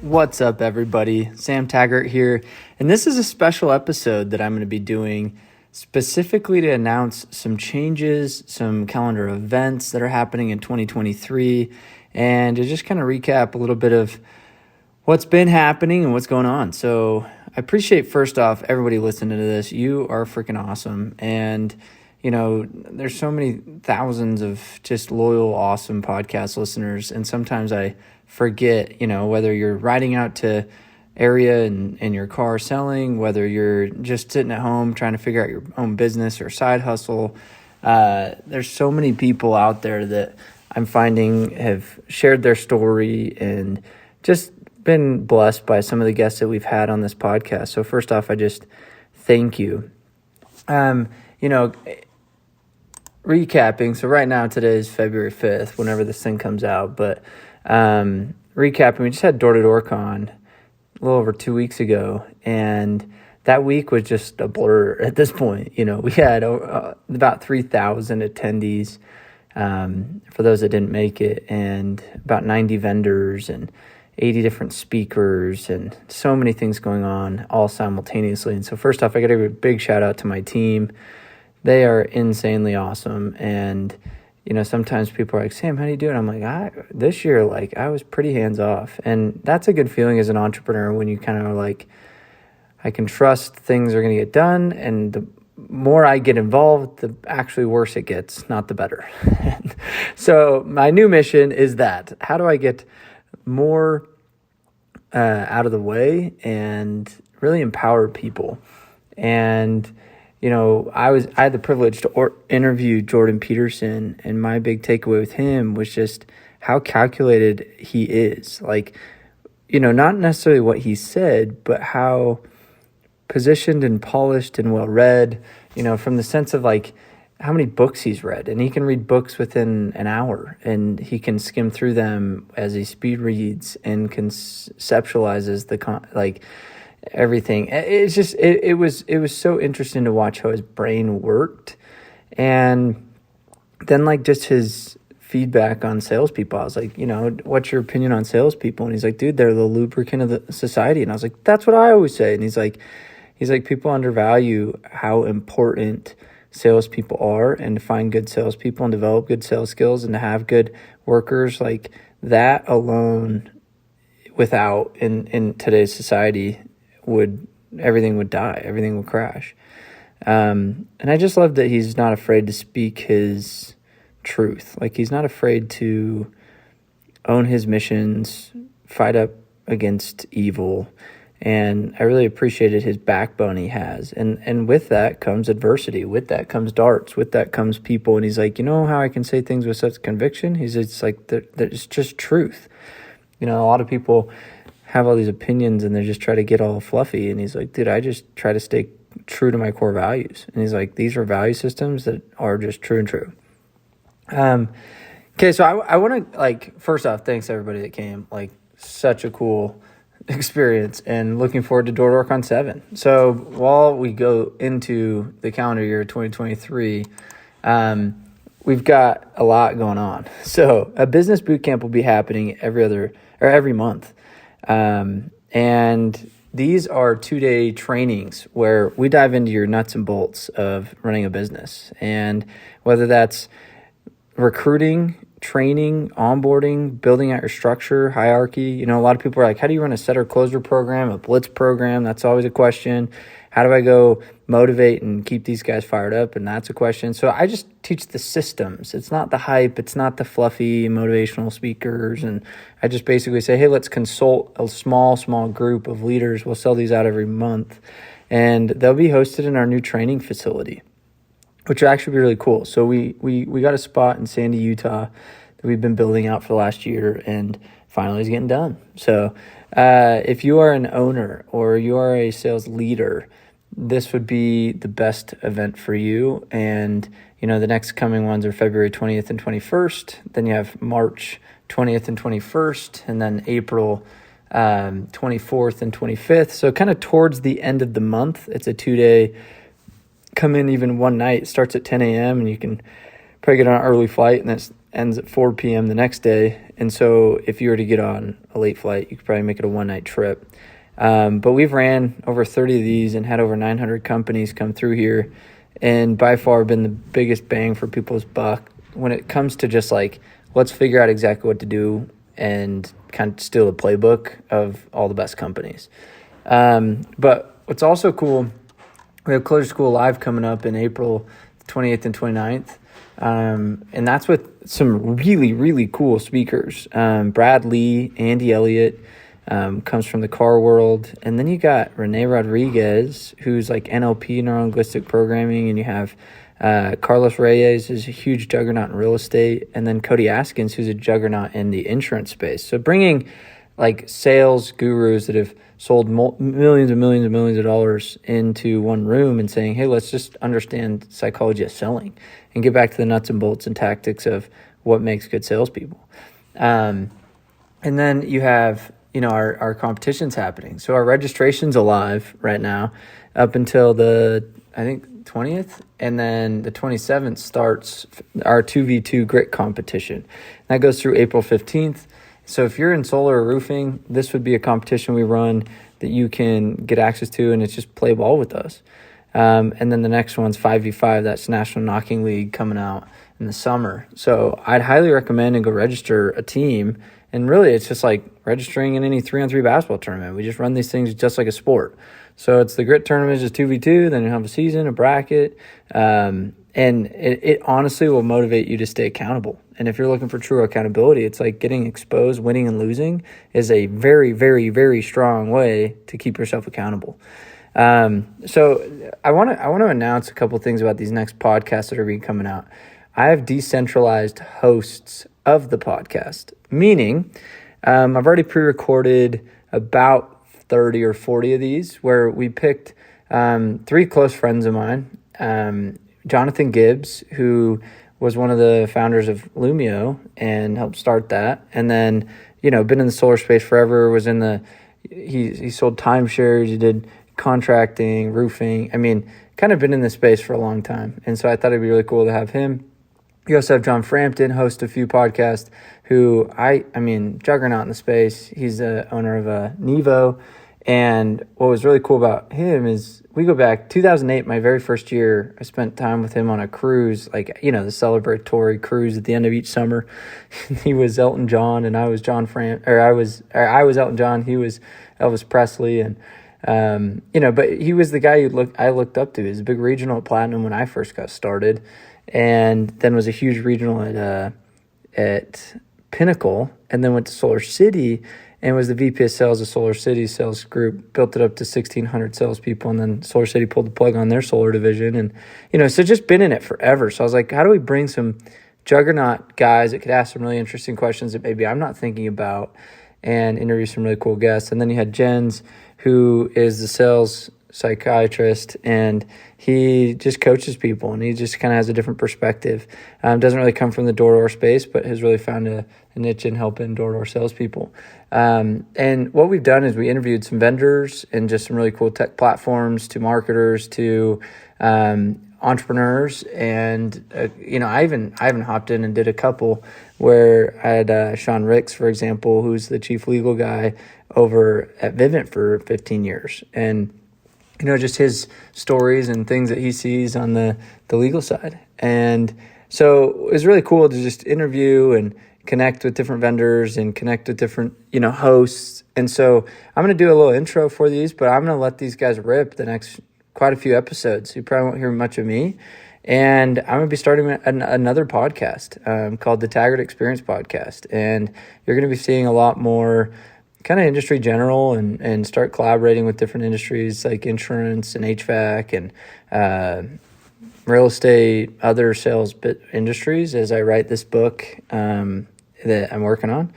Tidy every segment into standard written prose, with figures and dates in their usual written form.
What's up, everybody? Sam Taggart here, and this is a special episode that I'm going to be doing specifically to announce some changes, some calendar events that are happening in 2023, and to just kind of recap a little bit of what's been happening and what's going on. So I appreciate, first off, everybody listening to this. You are freaking awesome, and there's so many thousands of just loyal, awesome podcast listeners, and sometimes I forget, whether you're riding out to area in your car selling, whether you're just sitting at home trying to figure out your own business or side hustle. There's so many people out there that I'm finding have shared their story and just been blessed by some of the guests that we've had on this podcast. So first off, I just thank you. Recapping. So right now, today is February 5th, whenever this thing comes out, but recapping, we just had Door-to-Door Con a little over 2 weeks ago, and that week was just a blur at this point. We had about 3,000 attendees for those that didn't make it, and about 90 vendors and 80 different speakers and so many things going on all simultaneously. And so first off, I got to give a big shout out to my team. They are insanely awesome, and sometimes people are like, Sam, how do you do it? I'm like, this year, I was pretty hands off. And that's a good feeling as an entrepreneur when you kind of are like, I can trust things are going to get done. And the more I get involved, the actually worse it gets, not the better. So my new mission is that. How do I get more out of the way and really empower people? And I had the privilege to interview Jordan Peterson, and my big takeaway with him was just how calculated he is. Not necessarily what he said, but how positioned and polished and well-read, from the sense of how many books he's read. And he can read books within an hour, and he can skim through them as he speed reads and conceptualizes everything. It's just it was so interesting to watch how his brain worked, and then just his feedback on salespeople. I was like, what's your opinion on salespeople? And he's like, dude, they're the lubricant of the society. And I was like, that's what I always say. And he's like, people undervalue how important salespeople are, and to find good salespeople and develop good sales skills and to have good workers, that alone, without in today's society, everything would die, everything would crash. And I just love that he's not afraid to speak his truth. He's not afraid to own his missions, fight up against evil. And I really appreciated his backbone he has. And with that comes adversity. With that comes darts. With that comes people. And he's like, how I can say things with such conviction? It's like, it's just truth. A lot of people have all these opinions and they just try to get all fluffy. And he's like, dude, I just try to stay true to my core values. And he's like, these are value systems that are just true and true. Okay, so I want to, first off, thanks everybody that came. Such a cool experience, and looking forward to Door-to-Door Con 7. So while we go into the calendar year 2023, we've got a lot going on. So a business boot camp will be happening every month. And these are 2-day trainings where we dive into your nuts and bolts of running a business. And whether that's recruiting, training, onboarding, building out your structure, hierarchy. A lot of people are like, how do you run a setter closer program, a blitz program? That's always a question. How do I go motivate and keep these guys fired up? And that's a question. So I just teach the systems. It's not the hype. It's not the fluffy motivational speakers. And I just basically say, hey, let's consult a small group of leaders. We'll sell these out every month. And they'll be hosted in our new training facility, which will actually be really cool. So we got a spot in Sandy, Utah that we've been building out for the last year, and finally is getting done. So if you are an owner or you are a sales leader, this would be the best event for you. And, the next coming ones are February 20th and 21st. Then you have March 20th and 21st, and then April 24th and 25th. So kind of towards the end of the month. It's a 2-day, come in even one night. It starts at 10 a.m. and you can probably get on an early flight, and ends at 4 p.m. the next day. And so if you were to get on a late flight, you could probably make it a one-night trip. But we've ran over 30 of these and had over 900 companies come through here, and by far been the biggest bang for people's buck when it comes to just like, let's figure out exactly what to do and kind of steal the playbook of all the best companies. But what's also cool, we have Closure School Live coming up in April 28th and 29th. And that's with some really, really cool speakers. Brad Lee, Andy Elliott, comes from the car world. And then you got Rene Rodriguez, who's like NLP, neuro-linguistic programming. And you have Carlos Reyes, who's a huge juggernaut in real estate. And then Cody Askins, who's a juggernaut in the insurance space. So bringing like sales gurus that have sold millions and millions and millions of dollars into one room and saying, hey, let's just understand psychology of selling and get back to the nuts and bolts and tactics of what makes good salespeople. And then you have, our competitions happening. So our registration's alive right now up until the, I think, 20th. And then the 27th starts our 2v2 grit competition. That goes through April 15th. So if you're in solar or roofing, this would be a competition we run that you can get access to, and it's just play ball with us. And then the next one's 5v5, that's National Knocking League coming out in the summer. So I'd highly recommend and go register a team. And really, it's just like registering in any 3-on-3 basketball tournament. We just run these things just like a sport. So it's the grit tournament is just 2v2, then you have a season, a bracket, and it honestly will motivate you to stay accountable. And if you're looking for true accountability, it's like getting exposed, winning and losing is a very, very, very strong way to keep yourself accountable. So I want to announce a couple things about these next podcasts that are being coming out. I have decentralized hosts of the podcast, meaning I've already pre-recorded about 30 or 40 of these where we picked 3 close friends of mine, Jonathan Gibbs, who was one of the founders of Lumio and helped start that. And then, been in the solar space forever, he sold timeshares, he did contracting, roofing. Kind of been in this space for a long time. And so I thought it'd be really cool to have him. You also have John Frampton, host a few podcasts, who juggernaut in the space. He's the owner of Nevo. And what was really cool about him is we go back 2008, my very first year. I spent time with him on a cruise, the celebratory cruise at the end of each summer. He was Elton John, and I was I was Elton John. He was Elvis Presley, and but he was the guy I looked up to. He was a big regional at Platinum when I first got started, and then was a huge regional at Pinnacle, and then went to Solar City and was the VP of sales of Solar City sales group, built it up to 1,600 salespeople, and then Solar City pulled the plug on their solar division. And, so just been in it forever. So I was like, how do we bring some juggernaut guys that could ask some really interesting questions that maybe I'm not thinking about and interview some really cool guests? And then you had Jens, who is the sales psychiatrist, and he just coaches people, and he just kind of has a different perspective. Doesn't really come from the door-to-door space, but has really found a niche in helping door-to-door salespeople. And what we've done is we interviewed some vendors and just some really cool tech platforms, to marketers, to entrepreneurs, and I even hopped in and did a couple where I had Sean Ricks, for example, who's the chief legal guy over at Vivint for 15 years, and just his stories and things that he sees on the legal side. And so it was really cool to just interview and connect with different vendors and connect with different, hosts. And so I'm going to do a little intro for these, but I'm going to let these guys rip the next quite a few episodes. You probably won't hear much of me. And I'm going to be starting another podcast called the Taggart Experience Podcast. And you're going to be seeing a lot more kind of industry general and start collaborating with different industries like insurance and HVAC and real estate, other sales industries as I write this book that I'm working on.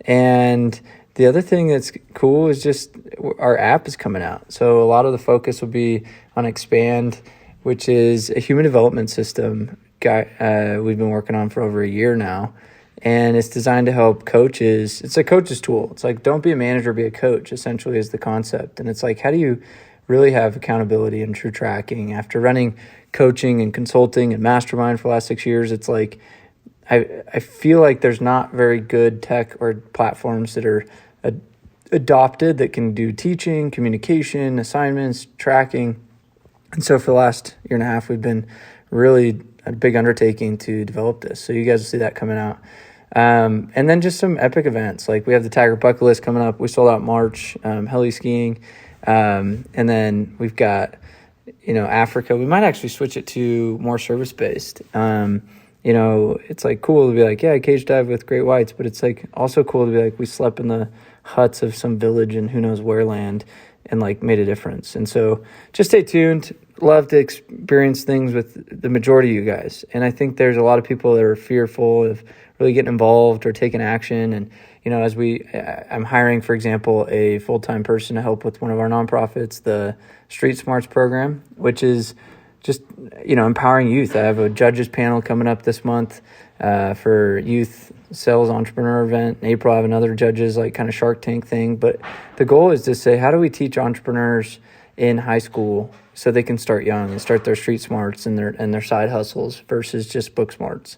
And the other thing that's cool is just our app is coming out. So a lot of the focus will be on Expand, which is a human development system we've been working on for over a year now. And it's designed to help coaches. It's a coach's tool. It's like, don't be a manager, be a coach, essentially, is the concept. And it's like, how do you really have accountability and true tracking? After running coaching and consulting and mastermind for the last 6 years, it's like, I feel like there's not very good tech or platforms that are adopted that can do teaching, communication, assignments, tracking. And so for the last year and a half, we've been really a big undertaking to develop this. So you guys will see that coming out. And then just some epic events. Like we have the Taggart bucket list coming up. We sold out March, heli skiing. And then we've got, Africa. We might actually switch it to more service-based. It's like cool to be like, yeah, cage dive with great whites, but it's like also cool to be like, we slept in the huts of some village in who knows where land and like made a difference. And so just stay tuned. Love to experience things with the majority of you guys. And I think there's a lot of people that are fearful of really getting involved or taking action. And, I'm hiring, for example, a full-time person to help with one of our nonprofits, the Street Smarts program, which is just, empowering youth. I have a judges panel coming up this month for youth sales entrepreneur event. In April, I have another judges kind of Shark Tank thing. But the goal is to say, how do we teach entrepreneurs in high school so they can start young and start their street smarts and their side hustles versus just book smarts?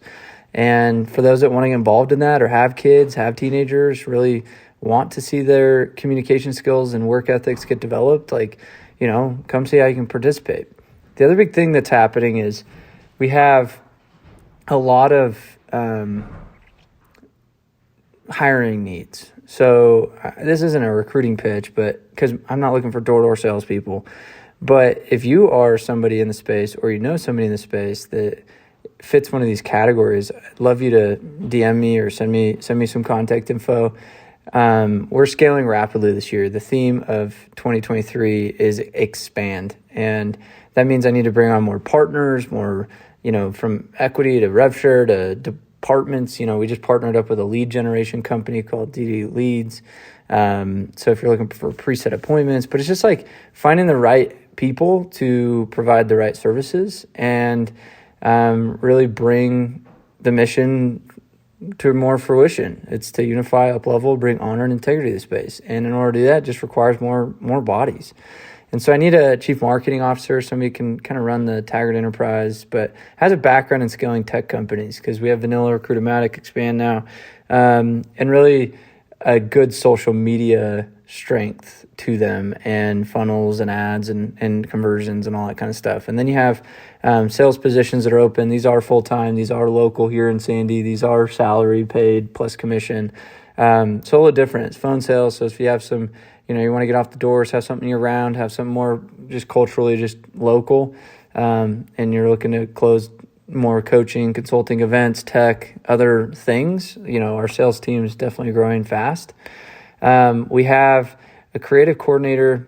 And for those that want to get involved in that or have kids, have teenagers, really want to see their communication skills and work ethics get developed, come see how you can participate. The other big thing that's happening is we have a lot of hiring needs. So this isn't a recruiting pitch, but because I'm not looking for door-to-door salespeople. But if you are somebody in the space or somebody in the space that fits one of these categories, I'd love you to DM me or send me some contact info. We're scaling rapidly this year. The theme of 2023 is expand. And that means I need to bring on more partners, more, from equity to rev share to departments. We just partnered up with a lead generation company called D2D Leads. So if you're looking for preset appointments, but it's just like finding the right people to provide the right services and really bring the mission to more fruition. It's to unify, up level, bring honor and integrity to the space. And in order to do that, it just requires more bodies. And so I need a chief marketing officer, somebody who can kind of run the Taggart enterprise, but has a background in scaling tech companies because we have Vanilla, Recruitomatic, Expand now, and really a good social media strength to them and funnels and ads and conversions and all that kind of stuff. And then you have sales positions that are open. These are full-time. These are local here in Sandy. These are salary paid plus commission. So a little different. It's phone sales. So if you have some, you want to get off the doors, have something year-round, have something more just culturally just local, and you're looking to close more coaching, consulting, events, tech, other things, our sales team is definitely growing fast. We have a creative coordinator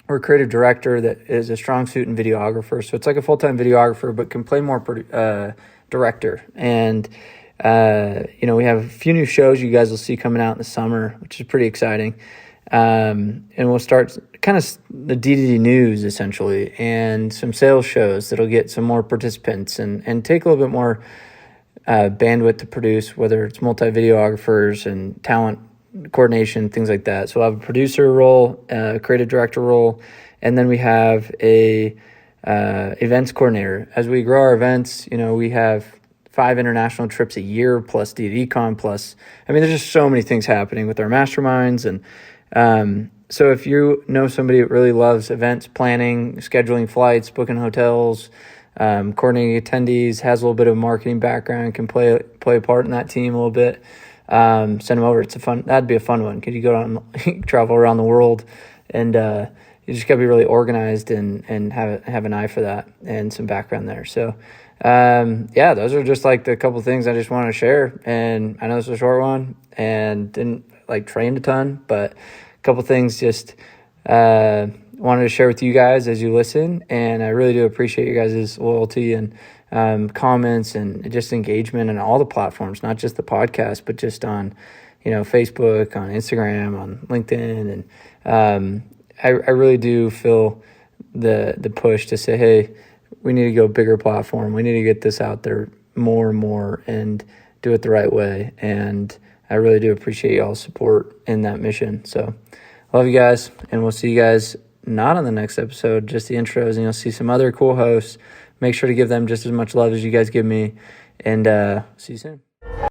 or a creative director that is a strong suit in videographer. So it's like a full-time videographer, but can play more director. And, we have a few new shows you guys will see coming out in the summer, which is pretty exciting. And we'll start kind of the D2D news essentially and some sales shows that'll get some more participants and take a little bit more bandwidth to produce, whether it's multi-videographers and talent coordination, things like that. So we'll have a producer role, a creative director role, and then we have a events coordinator. As we grow our events, we have 5 international trips a year plus D2D Con plus, there's just so many things happening with our masterminds. And so if you know somebody that really loves events planning, scheduling flights, booking hotels, coordinating attendees, has a little bit of marketing background, can play a part in that team a little bit, send them over. That'd be a fun one. Could you go on, travel around the world and, you just gotta be really organized and have an eye for that and some background there. So, those are just like the couple things I just want to share. And I know this is a short one and didn't train a ton, but a couple things just, wanted to share with you guys as you listen. And I really do appreciate you guys' loyalty and, comments and just engagement on all the platforms, not just the podcast, but just on, Facebook, on Instagram, on LinkedIn. And, I really do feel the push to say, hey, we need to go bigger platform. We need to get this out there more and more and do it the right way. And I really do appreciate y'all's support in that mission. So love you guys. And we'll see you guys not on the next episode, just the intros. And you'll see some other cool hosts. Make sure to give them just as much love as you guys give me. And see you soon.